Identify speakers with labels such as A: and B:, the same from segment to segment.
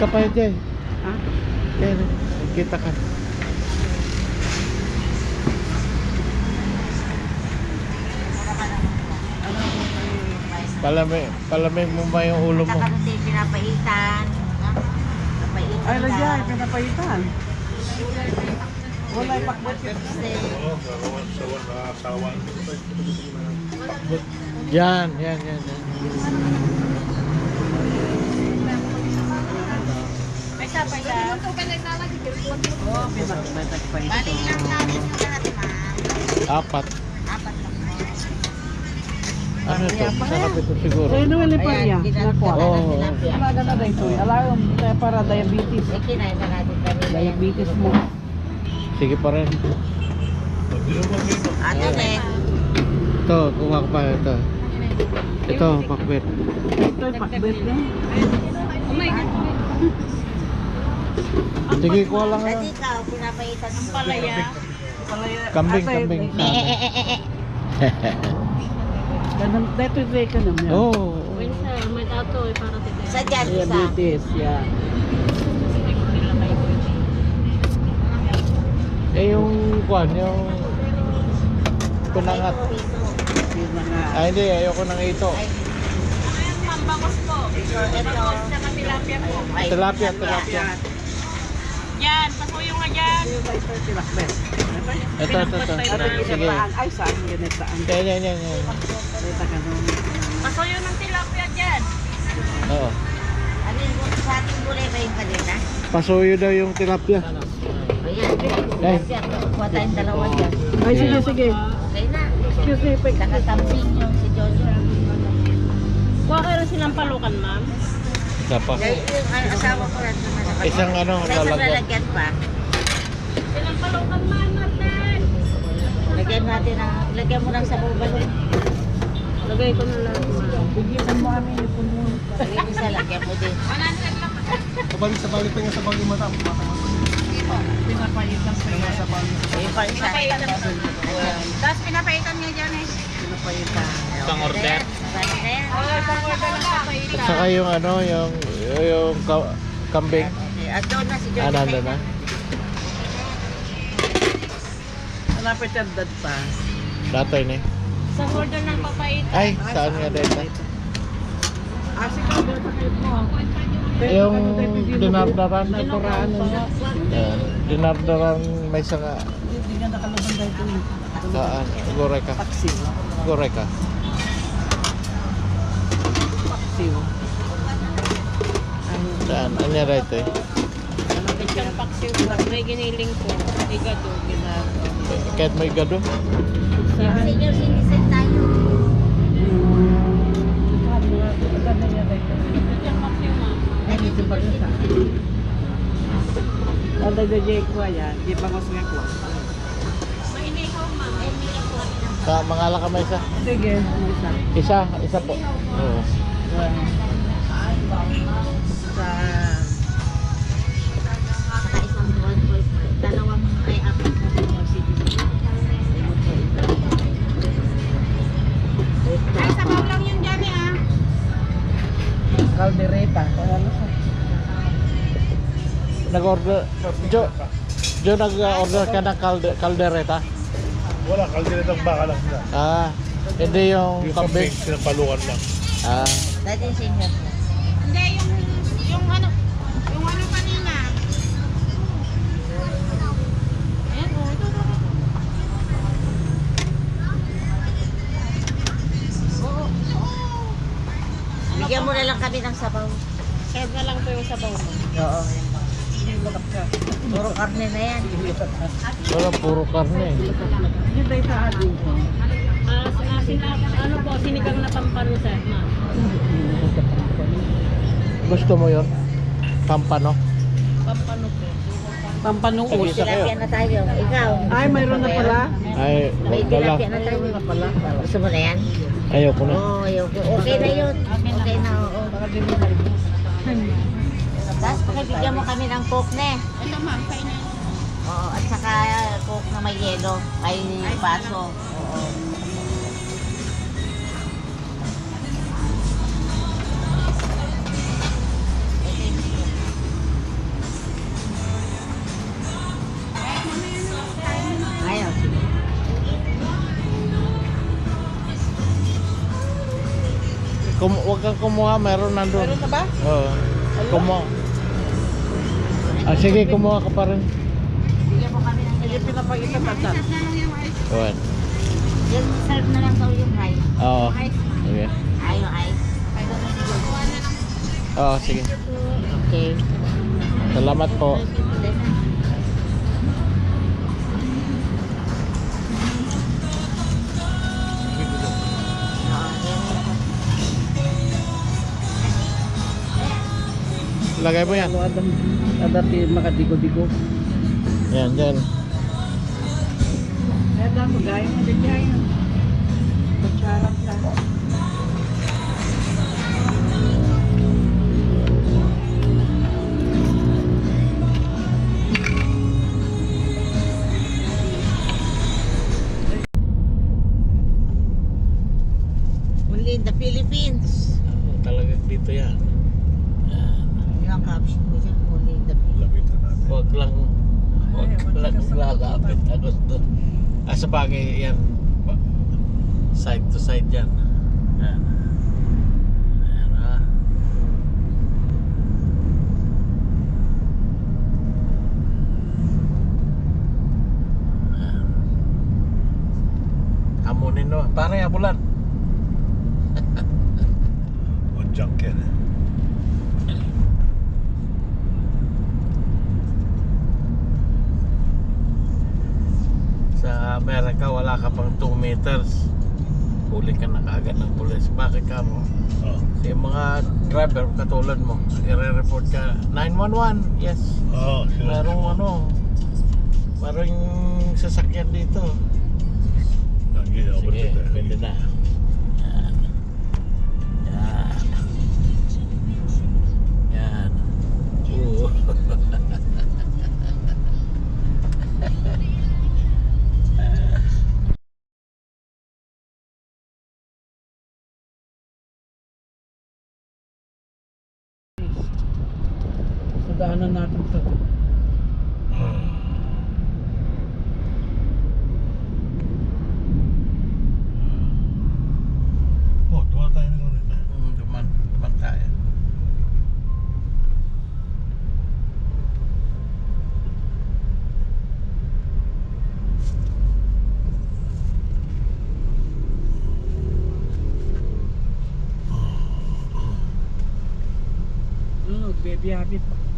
A: ka pa yun dyan.
B: Ha?
A: Kaya kita ka. Palamig mo ba yung ulo mo?
C: Saka kasi pinapaitan. Pinapaitan.
B: Ay, lagyan, pinapaitan. Wala ipakbot yun.
A: Yan.
C: May sapay lang.
B: Oo, pinapaitan.
C: Balik lang namin yung lahat, ma'am.
A: Apat.
C: Apat lang.
A: Ano ito? Masarap ito siguro.
B: Eh, nuwili pa niya. Nakuha.
A: Oo.
B: Alaga na dito. Alam, para diabetes.
C: Eh, kinain na natin kami.
B: Diabetes mo.
A: Sige pa rin.
C: Ano eh?
A: Ito, kuha ko pa ito. Ito, pakbet.
B: Ito, pakbet na.
A: Sige, kuha lang
C: Kasi
A: yan.
C: ikaw, pinapaitan ng palaya.
A: Kambing.
B: Ganun, dito yung ka naman.
A: Oo.
D: May tato para tite.
C: Sa dyan, isa.
B: Diabetes, yeah.
A: Eh yung kuhan, yung pinangat.
B: Yung mga...
A: Ay hindi, ayoko nang ito.
C: Ay,
D: Pambangos po.
C: ito.
D: Saka tilapia po.
C: Ay,
A: Tilapia.
D: Yan, pasuyo nga dyan.
B: Yung ba ito, tilakbet?
A: Ito. Sige.
B: Ay, saan ganit saan?
A: Yan.
B: Dito ka nung...
D: Pasuyo ng tilapia dyan.
A: Oo.
C: Ano yung sa ating gulay ba yung kanina?
A: Pasuyo daw yung tilapia.
C: Ayan.
A: Ay.
C: Kuha tayong dalawa dyan.
B: Ay, sige.
C: Okay na.
B: Excuse me, pag...
C: Nakakamping yung si Jojo.
D: Kuha kayo rin silang palukan, ma'am.
A: Isa pa.
C: Yung asawa ko rin naman.
A: Isang ano,
C: Sa isang
A: lalagyan.
C: lalagyan pa.
D: Silang palukan, ma'am, Martin.
C: Lagyan natin ang, lagyan mo lang sa balon.
D: Lagay ko na lang, ma'am.
B: Bigyan mo kami yung puno.
C: Lagyan isa, lagyan mo din.
D: 100 lang.
E: Sabalik pa nga sa bagay mata.
B: Pinapaitan pa yan.
C: Ayun pa isa. Tapos pinapaitan niya dyan eh.
B: Pinapaitan.
A: Isang order.
C: Marami na yan.
D: Isang order lang papaitan.
A: Saka yung ano, yung kambing.
C: Okay. At doon na si Jojo.
A: Nandun na.
B: Malapit yung dad pa.
A: Datoy ni.
D: Isang order lang papaitan.
A: Ay, saan nga dito?
B: Ah, sige, doon sa kayo mo.
A: Yung dinardaran.
B: Naturaan na.
A: Dinardaran may sanga.
B: Hindi nga nakalaban dito.
A: Saan? Goreka.
B: Paksiw.
A: Goreka.
B: Paksiw.
A: Saan? Anya dito eh.
D: Isang paksiw. May giniling po. Igado.
A: Kahit may gado.
C: Senior citizen tayo.
D: Isang paksiw, ma'am.
B: Ang dagdagay ko yan, di pa mas nga ko.
D: May inihaw, ma'am.
A: Sa mga kamay isa.
B: Sige, isa.
A: Isa po. Oo.
B: Sa...
C: Saka isang dalawang ay apat na senior citizen.
D: Ay, sabaw lang yun dyan, ah.
B: Caldereta.
A: Nag-order. Jo nag-order ka ng kaldereta?
E: Wala, kaldiretang baka lang sila.
A: Ah, hindi yung
E: Yung
A: kambing.
E: kambing, sinapalukan lang.
A: Ah,
C: Dati yung senior.
D: Hindi, yung ano kanina. Ayan, oh, ito.
C: Bigyan mo na lang kami ng sabaw.
D: Serve na lang po yung sabaw mo.
C: Oo. Puro karne na yan.
A: wala puro karne.
B: Yun tayo sa ating ko.
D: Ano po, sinigang na pampano, sir, ma'am.
A: Gusto mo yon? Pampano?
D: Pampano po.
B: Pampanuos.
C: Tilapia na tayo. Ikaw.
B: Ay, mayroon na pala.
A: Ay,
C: May
A: dala.
C: tilapia na tayo.
B: Pala.
C: Gusto mo na yan?
A: Ayoko na.
C: Oo, ayoko. Okay na yun. Okay na, oo. Tapos pakibigyan mo kami ng coke na eh.
D: Ito, ma'am, kainin.
C: Oo, at saka coke na may yelo. Ay, baso. Oo.
A: Huwag kang kumuha, meron nandun.
B: Meron na ba?
A: Oo. Kumuha. Ah, sige, kumuha ka pa rin.
C: Bigyan mo kami ng
B: Sige, pinapakita tatan.
A: Good.
C: Yung serve na lang daw yung rice.
A: Oo. Sige.
C: Ayaw ice.
A: Oo, sige.
C: Okay.
A: Salamat po. Lagay mo yan.
B: Ano adam? Adati makadigo-digo.
A: Yan, dyan.
B: Kaya damo gaya mo din yan. Kutsarap lang.
C: Only in the Philippines.
A: Talagang dito yan.
C: Yung caption ko dyan, only in the Philippines.
E: Lapitan natin.
A: Huwag lang lalapit. Gusto. Sa bagay yan. Side to side yan. Yan. Yan ha. Yan. Hamunin no. Paano yung bulan?
E: O junk yan.
A: Sa Amerika wala ka pang 2 meters. Huli ka na kaagad ng pulis. Bakit ka mo?
E: Oh.
A: Kasi yung mga driver katulad mo, i-report ka 911. Yes.
E: Oh, sila.
A: Merong sasakyan dito.
E: Sige,
A: Sige, pwede na. Yan. Yan. Yan. Oo.
B: Sa daanan natin ito.
E: Oh, duwa tayo na ulit.
A: Duman tayo.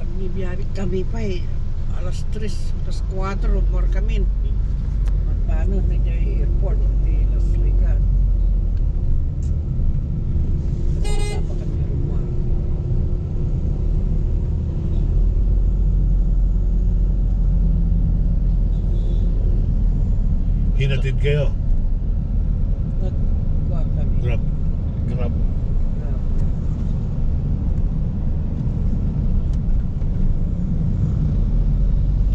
B: Nagbibiyabi kami pa eh. Alas 3, alas 4, more kami. Paano medyo airport, di Las Vegas. Kasama kami rumah.
E: Hinatid kayo.
B: Nagkuha kami.
E: Grab.
A: Grab.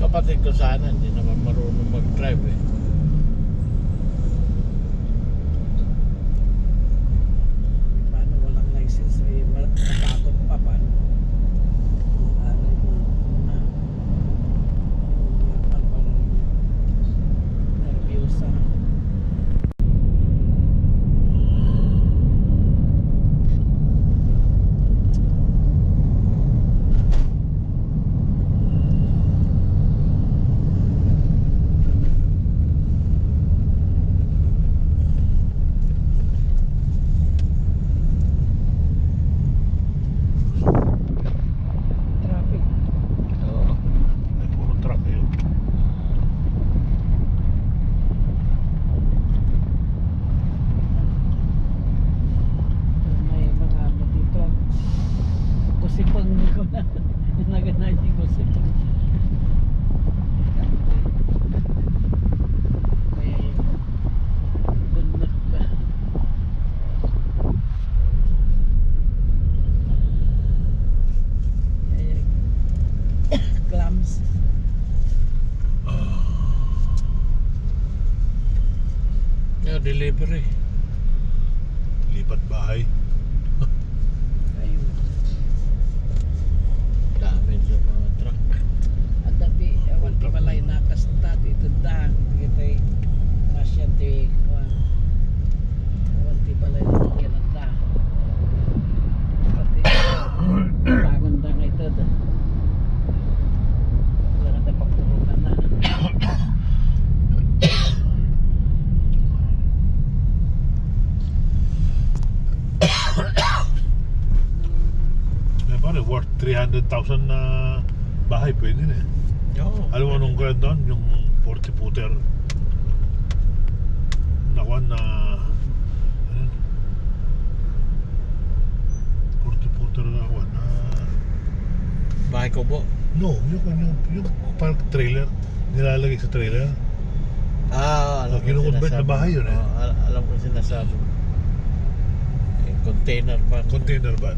A: Kapatid ko sana, hindi naman marunong mag-drive eh.
B: Paano walang license eh, matakot pa pa. Ano yung nervyosa. Traffic.
A: Oo.
E: May puro truck yun.
B: May mga ano dito. Kusipang ko na. Naganay si kusipang. Kaya yun. Bunot ka. Kaya clams.
A: Yung delivery.
E: Lipat bahay.
B: Ayun.
A: Dami sa mga truck.
B: At dati, awan ti balay nakasta dito dang. Kita masya ti awan ti balay na yan ang dang.
E: worth 300,000 na bahay, pwede na eh.
A: Oo.
E: Alam mo anong grant doon? Yung 40 footer na one na ano? 40 footer na one na
A: Bahay ko po.
E: no, yung parang trailer nilalagay sa trailer.
A: Alam ko
E: Kinukonvert na
A: sinasabi.
E: bahay yun eh.
A: Alam ko sinasabi. Container van.
E: Container van.